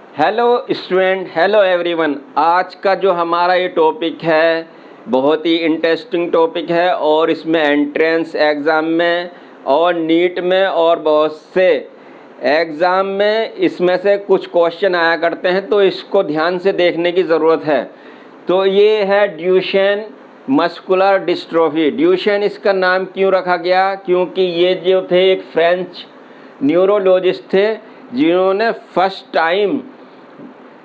Hello student, hello everyone. आज का जो हमारा ये टॉपिक है बहुत ही इंटरेस्टिंग टॉपिक है और इसमें एंट्रेंस एग्ज़ाम में और नीट में और बहुत से एग्ज़ाम में इसमें से कुछ क्वेश्चन आया करते हैं, तो इसको ध्यान से देखने की ज़रूरत है। तो ये है ड्यूशेन मस्कुलर डिस्ट्रोफी। ड्यूशेन इसका नाम क्यों रखा गया? क्योंकि ये जो थे एक फ्रेंच न्यूरोलॉजिस्ट थे जिन्होंने फर्स्ट टाइम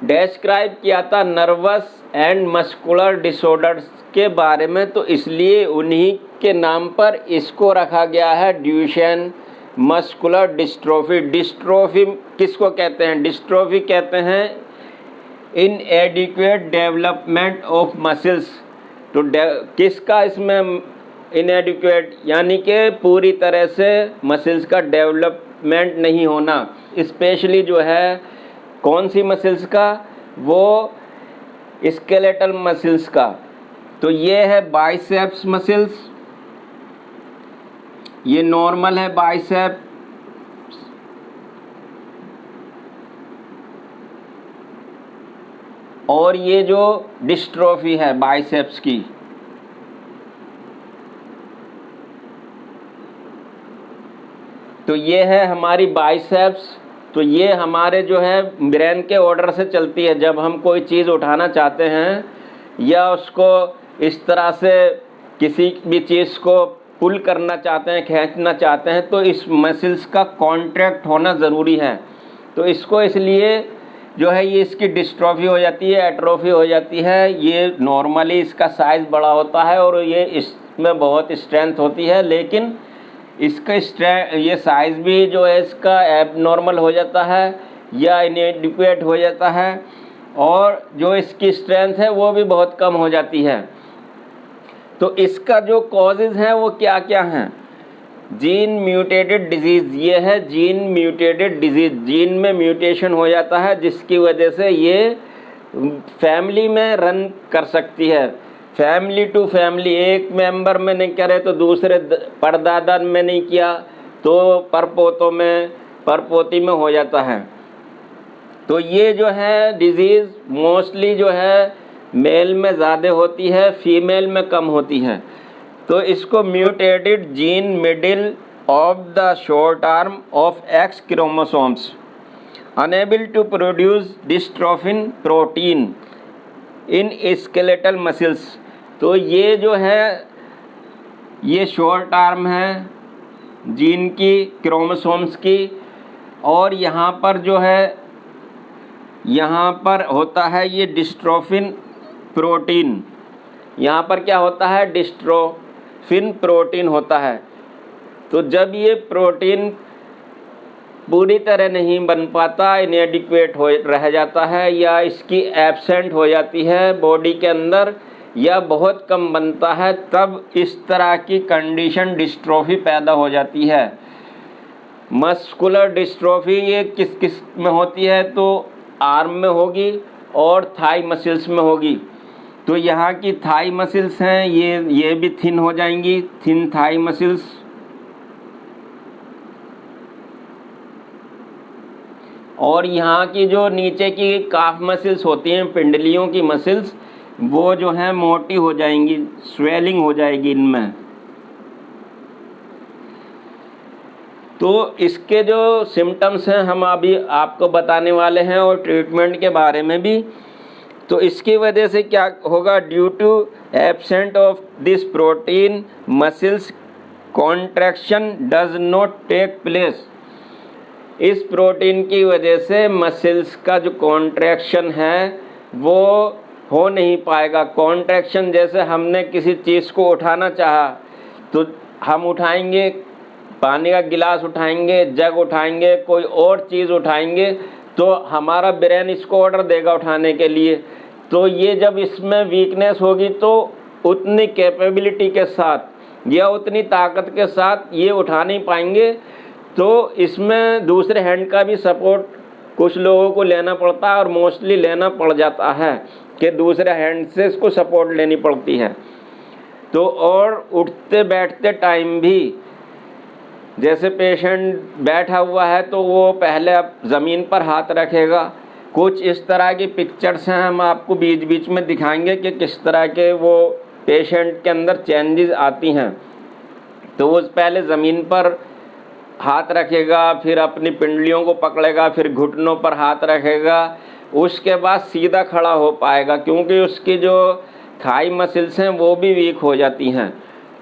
डिस्क्राइब किया था नर्वस एंड मस्कुलर डिसऑर्डर्स के बारे में, तो इसलिए उन्हीं के नाम पर इसको रखा गया है ड्यूशेन मस्कुलर डिस्ट्रोफी। डिस्ट्रोफी किसको कहते हैं? डिस्ट्रोफी कहते हैं इनएडिक्वेट डेवलपमेंट ऑफ मसल्स। तो किसका इसमें इनएडिक्वेट यानी कि पूरी तरह से मसल्स का डेवलपमेंट नहीं होना, स्पेशली जो है कौन सी मसल्स का? वो स्केलेटल मसल्स का। तो ये है बाइसेप्स मसल्स, ये नॉर्मल है बाइसेप, और ये जो डिस्ट्रोफी है बाइसेप्स की, तो ये है हमारी बाइसेप्स। तो ये हमारे जो है ब्रेन के ऑर्डर से चलती है। जब हम कोई चीज़ उठाना चाहते हैं या उसको इस तरह से किसी भी चीज़ को पुल करना चाहते हैं, खींचना चाहते हैं, तो इस मसल्स का कॉन्ट्रैक्ट होना ज़रूरी है। तो इसको इसलिए जो है ये इसकी डिस्ट्रोफी हो जाती है, एट्रोफी हो जाती है। ये नॉर्मली इसका साइज़ बड़ा होता है और ये इसमें बहुत स्ट्रेंथ होती है, लेकिन इसका ये साइज़ भी जो है इसका एबनॉर्मल हो जाता है या इनएडिक्वेट हो जाता है, और जो इसकी स्ट्रेंथ है वो भी बहुत कम हो जाती है। तो इसका जो कॉजेज़ हैं वो क्या क्या हैं? जीन म्यूटेटेड डिजीज़, ये है जीन म्यूटेटेड डिजीज़। जीन में म्यूटेशन हो जाता है जिसकी वजह से ये फैमिली में रन कर सकती है, फैमिली टू फैमिली। एक मेंबर में नहीं करे तो दूसरे परदादा में नहीं किया तो परपोतों में, परपोती में हो जाता है। तो ये जो है डिजीज़ मोस्टली जो है मेल में ज़्यादा होती है, फीमेल में कम होती है। तो इसको mutated gene middle of the short arm of X chromosomes unable to produce dystrophin protein in skeletal muscles. तो ये जो है ये शॉर्ट आर्म है जीन की, क्रोमोसोम्स की, और यहाँ पर जो है यहाँ पर होता है ये डिस्ट्रोफिन प्रोटीन। यहाँ पर क्या होता है? डिस्ट्रोफिन प्रोटीन होता है। तो जब ये प्रोटीन पूरी तरह नहीं बन पाता, इनएडिक्वेट हो रह जाता है या इसकी एब्सेंट हो जाती है बॉडी के अंदर या बहुत कम बनता है, तब इस तरह की कंडीशन डिस्ट्रोफी पैदा हो जाती है। मस्कुलर डिस्ट्रोफी ये किस किस में होती है? तो आर्म में होगी और थाई मसल्स में होगी। तो यहाँ की थाई मसल्स हैं, ये भी थिन हो जाएंगी, थिन थाई मसल्स। और यहाँ की जो नीचे की काफ मसल्स होती हैं, पिंडलियों की मसल्स, वो जो है मोटी हो जाएंगी, स्वेलिंग हो जाएगी इनमें। तो इसके जो सिम्टम्स हैं हम अभी आपको बताने वाले हैं और ट्रीटमेंट के बारे में भी। तो इसकी वजह से क्या होगा? Due to absent of this protein muscles contraction does not take place. इस प्रोटीन की वजह से मसल्स का जो कॉन्ट्रैक्शन है वो हो नहीं पाएगा। कॉन्ट्रैक्शन जैसे हमने किसी चीज़ को उठाना चाहा तो हम उठाएंगे, पानी का गिलास उठाएंगे, जग उठाएंगे, कोई और चीज़ उठाएंगे, तो हमारा ब्रेन इसको ऑर्डर देगा उठाने के लिए। तो ये जब इसमें वीकनेस होगी तो उतनी कैपेबिलिटी के साथ या उतनी ताकत के साथ ये उठा नहीं पाएंगे। तो इसमें दूसरे हैंड का भी सपोर्ट कुछ लोगों को लेना पड़ता है और मोस्टली लेना पड़ जाता है कि दूसरे हैंड से इसको सपोर्ट लेनी पड़ती है। तो और उठते बैठते टाइम भी जैसे पेशेंट बैठा हुआ है तो वो पहले अब ज़मीन पर हाथ रखेगा, कुछ इस तरह की पिक्चर्स हैं, हम आपको बीच बीच में दिखाएंगे कि किस तरह के वो पेशेंट के अंदर चेंजेस आती हैं। तो वो पहले ज़मीन पर हाथ रखेगा, फिर अपनी पिंडलियों को पकड़ेगा, फिर घुटनों पर हाथ रखेगा, उसके बाद सीधा खड़ा हो पाएगा, क्योंकि उसकी जो थाई मसल्स हैं वो भी वीक हो जाती हैं।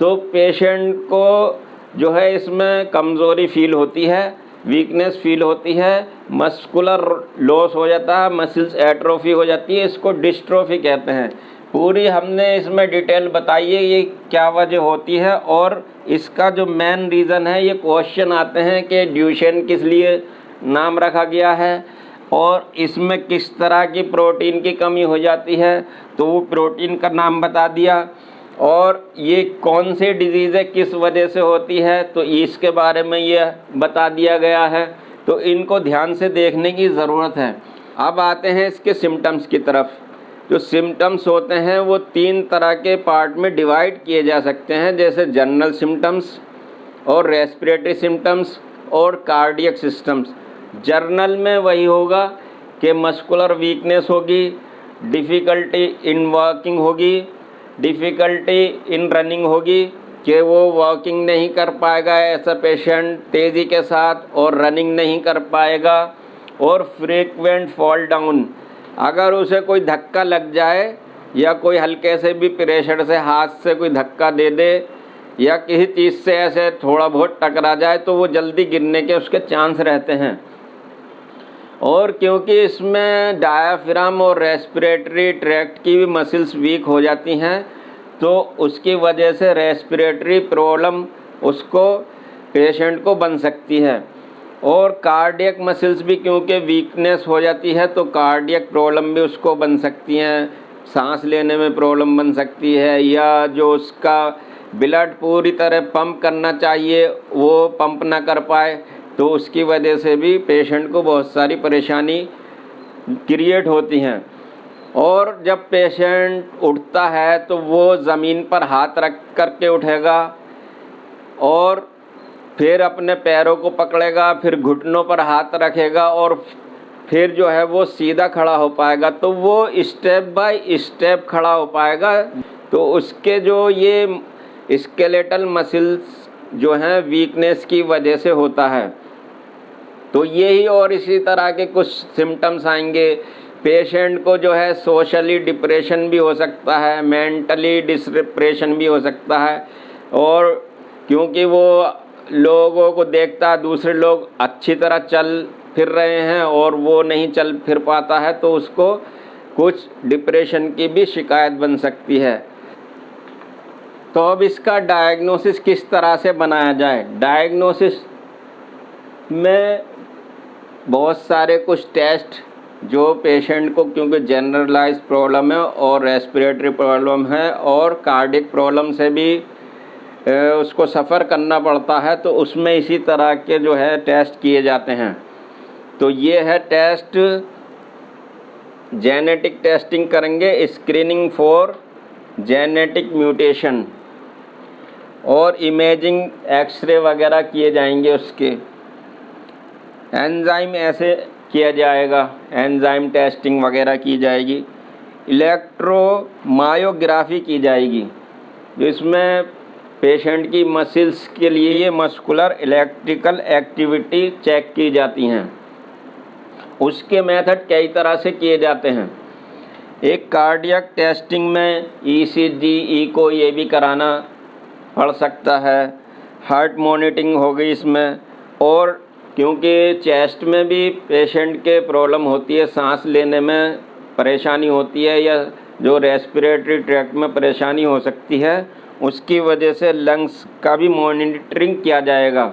तो पेशेंट को जो है इसमें कमज़ोरी फील होती है, वीकनेस फील होती है, मस्कुलर लॉस हो जाता है, मसल्स एट्रोफी हो जाती है, इसको डिस्ट्रोफी कहते हैं। पूरी हमने इसमें डिटेल बताई है ये क्या वजह होती है, और इसका जो मेन रीज़न है, ये क्वेश्चन आते हैं कि ड्यूशेन किस लिए नाम रखा गया है और इसमें किस तरह की प्रोटीन की कमी हो जाती है, तो वो प्रोटीन का नाम बता दिया। और ये कौन सी डिजीज़ है, किस वजह से होती है, तो इसके बारे में ये बता दिया गया है। तो इनको ध्यान से देखने की ज़रूरत है। अब आते हैं इसके सिम्टम्स की तरफ। जो सिम्टम्स होते हैं वो 3 तरह के पार्ट में डिवाइड किए जा सकते हैं, जैसे जनरल सिम्टम्स और रेस्पिरेटरी सिम्टम्स और कार्डियक सिस्टम्स। जर्नल में वही होगा कि मस्कुलर वीकनेस होगी, डिफ़िकल्टी इन वॉकिंग होगी, डिफ़िकल्टी इन रनिंग होगी कि वो वॉकिंग नहीं कर पाएगा ऐसा पेशेंट तेज़ी के साथ, और रनिंग नहीं कर पाएगा, और फ्रीक्वेंट फॉल डाउन, अगर उसे कोई धक्का लग जाए या कोई हल्के से भी प्रेशर से हाथ से कोई धक्का दे दे या किसी चीज़ से ऐसे थोड़ा बहुत टकरा जाए तो वो जल्दी गिरने के उसके चांस रहते हैं। और क्योंकि इसमें डायाफ्राम और रेस्पिरेटरी ट्रैक्ट की भी मसल्स वीक हो जाती हैं, तो उसकी वजह से रेस्पिरेटरी प्रॉब्लम उसको पेशेंट को बन सकती है। और कार्डियक मसल्स भी क्योंकि वीकनेस हो जाती है तो कार्डियक प्रॉब्लम भी उसको बन सकती हैं, सांस लेने में प्रॉब्लम बन सकती है, या जो उसका ब्लड पूरी तरह पंप करना चाहिए वो पंप ना कर पाए, तो उसकी वजह से भी पेशेंट को बहुत सारी परेशानी क्रिएट होती हैं। और जब पेशेंट उठता है तो वो ज़मीन पर हाथ रख कर के उठेगा और फिर अपने पैरों को पकड़ेगा, फिर घुटनों पर हाथ रखेगा और फिर जो है वो सीधा खड़ा हो पाएगा। तो वो स्टेप बाय स्टेप खड़ा हो पाएगा। तो उसके जो ये स्केलेटल मसल्स जो हैं वीकनेस की वजह से होता है। तो यही और इसी तरह के कुछ सिम्टम्स आएंगे। पेशेंट को जो है सोशली डिप्रेशन भी हो सकता है, मेंटली डिप्रेशन भी हो सकता है, और क्योंकि वो लोगों को देखता है दूसरे लोग अच्छी तरह चल फिर रहे हैं और वो नहीं चल फिर पाता है, तो उसको कुछ डिप्रेशन की भी शिकायत बन सकती है। तो अब इसका डायग्नोसिस किस तरह से बनाया जाए। डायग्नोसिस में बहुत सारे कुछ टेस्ट जो पेशेंट को, क्योंकि जनरलाइज प्रॉब्लम है और रेस्पिरेटरी प्रॉब्लम है और कार्डियक प्रॉब्लम से भी उसको सफ़र करना पड़ता है, तो उसमें इसी तरह के जो है टेस्ट किए जाते हैं। तो ये है टेस्ट, जेनेटिक टेस्टिंग करेंगे, स्क्रीनिंग फॉर जेनेटिक म्यूटेशन, और इमेजिंग एक्सरे वगैरह किए जाएंगे उसके। एंजाइम ऐसे किया जाएगा, एंजाइम टेस्टिंग वगैरह की जाएगी। इलेक्ट्रोमायोग्राफी की जाएगी, जिसमें पेशेंट की मसल्स के लिए ये मस्कुलर इलेक्ट्रिकल एक्टिविटी चेक की जाती हैं। उसके मेथड कई तरह से किए जाते हैं। एक कार्डियक टेस्टिंग में ईसीजी, ईको ये भी कराना पड़ सकता है। हार्ट मॉनिटरिंग हो गई इसमें, और क्योंकि चेस्ट में भी पेशेंट के प्रॉब्लम होती है, सांस लेने में परेशानी होती है, या जो रेस्पिरेटरी ट्रैक्ट में परेशानी हो सकती है, उसकी वजह से लंग्स का भी मॉनिटरिंग किया जाएगा।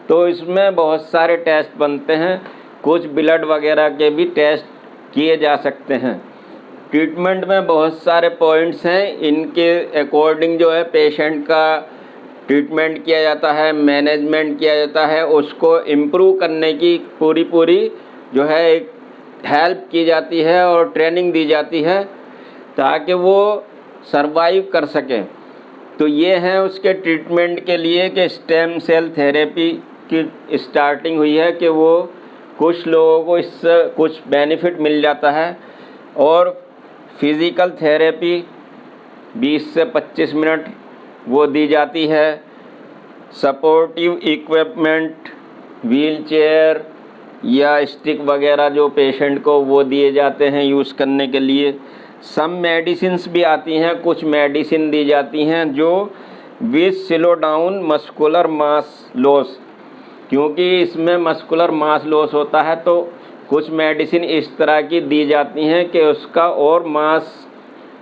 तो इसमें बहुत सारे टेस्ट बनते हैं, कुछ ब्लड वगैरह के भी टेस्ट किए जा सकते हैं। ट्रीटमेंट में बहुत सारे पॉइंट्स हैं, इनके अकॉर्डिंग जो है पेशेंट का ट्रीटमेंट किया जाता है, मैनेजमेंट किया जाता है, उसको इम्प्रूव करने की पूरी जो है एक हेल्प की जाती है और ट्रेनिंग दी जाती है ताकि वो सरवाइव कर सके। तो ये है उसके ट्रीटमेंट के लिए कि स्टेम सेल थेरेपी की स्टार्टिंग हुई है कि वो कुछ लोगों को इससे कुछ बेनिफिट मिल जाता है। और फिज़िकल थेरेपी 20 से 25 मिनट वो दी जाती है। सपोर्टिव इक्विपमेंट, व्हील चेयर या स्टिक वगैरह जो पेशेंट को वो दिए जाते हैं यूज़ करने के लिए। सम मेडिसिन्स भी आती हैं, कुछ मेडिसिन दी जाती हैं जो which slow down muscular mass loss, क्योंकि इसमें मस्कुलर मास लॉस होता है तो कुछ मेडिसिन इस तरह की दी जाती हैं कि उसका और मास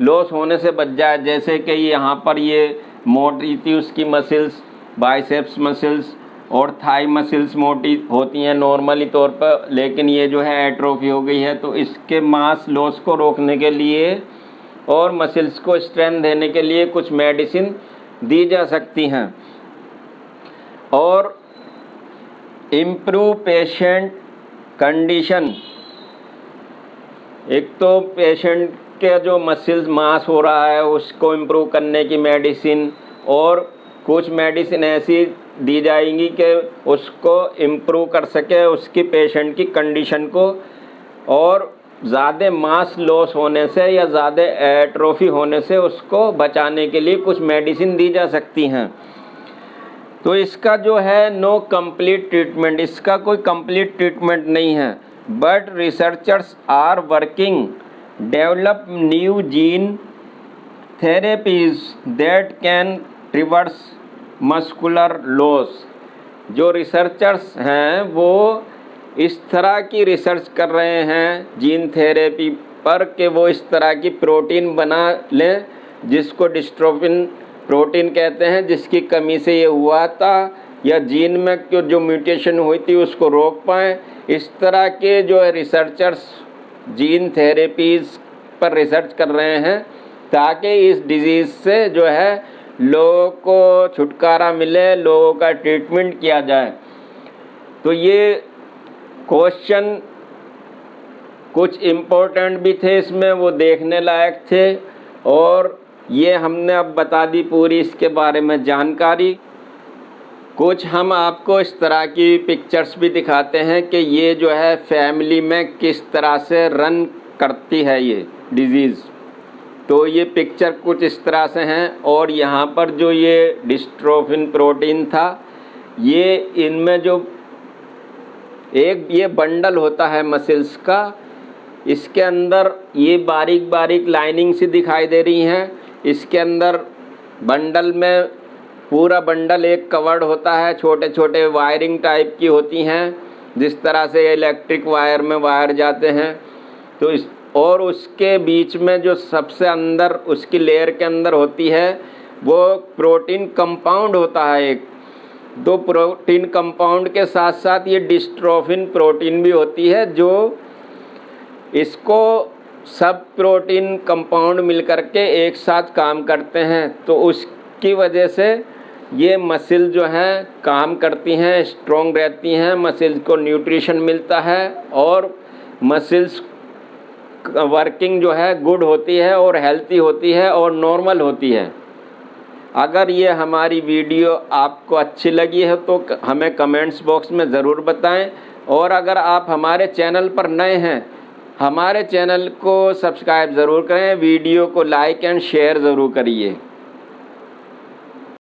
लॉस होने से बच जाए। जैसे कि यहाँ पर ये मोटी थी उसकी मसल्स, बाइसेप्स मसल्स और थाई मसल्स मोटी होती हैं नॉर्मली तौर पर, लेकिन ये जो है एट्रोफी हो गई है, तो इसके मास लॉस को रोकने के लिए और मसल्स को स्ट्रेंथ देने के लिए कुछ मेडिसिन दी जा सकती हैं। और इम्प्रूव पेशेंट कंडीशन, एक तो पेशेंट के जो मसल्स मास हो रहा है उसको इम्प्रूव करने की मेडिसिन, और कुछ मेडिसिन ऐसी दी जाएंगी कि उसको इम्प्रूव कर सके उसकी पेशेंट की कंडीशन को, और ज़्यादा मास लॉस होने से या ज़्यादा एट्रोफी होने से उसको बचाने के लिए कुछ मेडिसिन दी जा सकती हैं। तो इसका जो है नो कंप्लीट ट्रीटमेंट, इसका कोई कंप्लीट ट्रीटमेंट नहीं है, but researchers are working develop new gene therapies that can reverse muscular loss. जो रिसर्चर्स हैं वो इस तरह की रिसर्च कर रहे हैं जीन थेरेपी पर कि वो इस तरह की प्रोटीन बना लें जिसको डिस्ट्रोफिन प्रोटीन कहते हैं, जिसकी कमी से ये हुआ था या जीन में जो म्यूटेशन हुई थी उसको रोक पाएँ। इस तरह के जो है रिसर्चर्स जीन थेरेपीज़ पर रिसर्च कर रहे हैं ताकि इस डिज़ीज़ से जो है लोगों को छुटकारा मिले, लोगों का ट्रीटमेंट किया जाए। तो ये क्वेश्चन कुछ इम्पोर्टेंट भी थे इसमें, वो देखने लायक थे, और ये हमने अब बता दी पूरी इसके बारे में जानकारी। कुछ हम आपको इस तरह की पिक्चर्स भी दिखाते हैं कि ये जो है फैमिली में किस तरह से रन करती है ये डिज़ीज़। तो ये पिक्चर कुछ इस तरह से हैं, और यहाँ पर जो ये डिस्ट्रोफिन प्रोटीन था, ये इनमें जो एक ये बंडल होता है मसल्स का, इसके अंदर ये बारीक बारीक लाइनिंग सी दिखाई दे रही हैं। इसके अंदर बंडल में पूरा बंडल एक कवर्ड होता है, छोटे छोटे वायरिंग टाइप की होती हैं, जिस तरह से इलेक्ट्रिक वायर में वायर जाते हैं। तो इस और उसके बीच में जो सबसे अंदर उसकी लेयर के अंदर होती है वो प्रोटीन कंपाउंड होता है एक। दो प्रोटीन कंपाउंड के साथ साथ ये डिस्ट्रोफिन प्रोटीन भी होती है, जो इसको सब प्रोटीन कंपाउंड मिलकर के एक साथ काम करते हैं। तो उसकी वजह से ये मसल जो है काम करती हैं, स्ट्रॉन्ग रहती हैं, मसल्स को न्यूट्रिशन मिलता है और मसल्स वर्किंग जो है गुड होती है और हेल्थी होती है और नॉर्मल होती है। अगर ये हमारी वीडियो आपको अच्छी लगी है तो हमें कमेंट्स बॉक्स में ज़रूर बताएं, और अगर आप हमारे चैनल पर नए हैं हमारे चैनल को सब्सक्राइब ज़रूर करें, वीडियो को लाइक एंड शेयर ज़रूर करिए।